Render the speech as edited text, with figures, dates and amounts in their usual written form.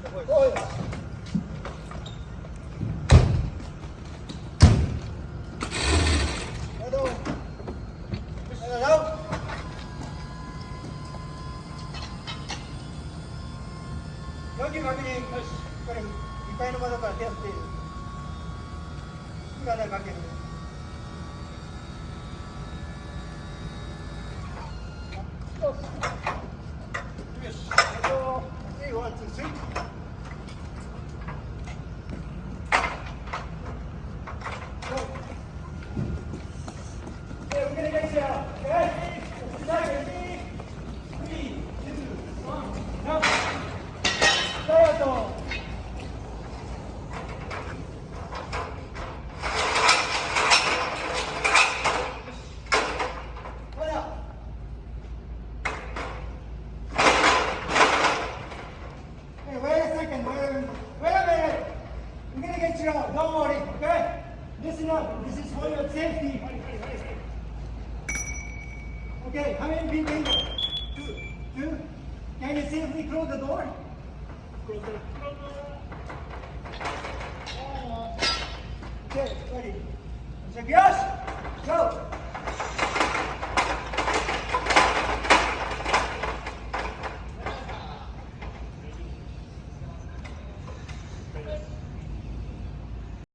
Oh, Hello. Hello. 여기 가면 그래 이파이는 마다가 됐대. 이거 하나 가게. Hello. 3, 1, 2, 3. Okay, we're gonna get you out. Okay? Ready? 3, 2, 1. Now. Start. Hey, wait a second. Wait a minute. I'm gonna get you out. Don't worry. Okay? Listen up. This is for your safety. Okay, how many people in there? Two. Can you safely close the door? Close the door. Okay, ready. Check, yes. Go.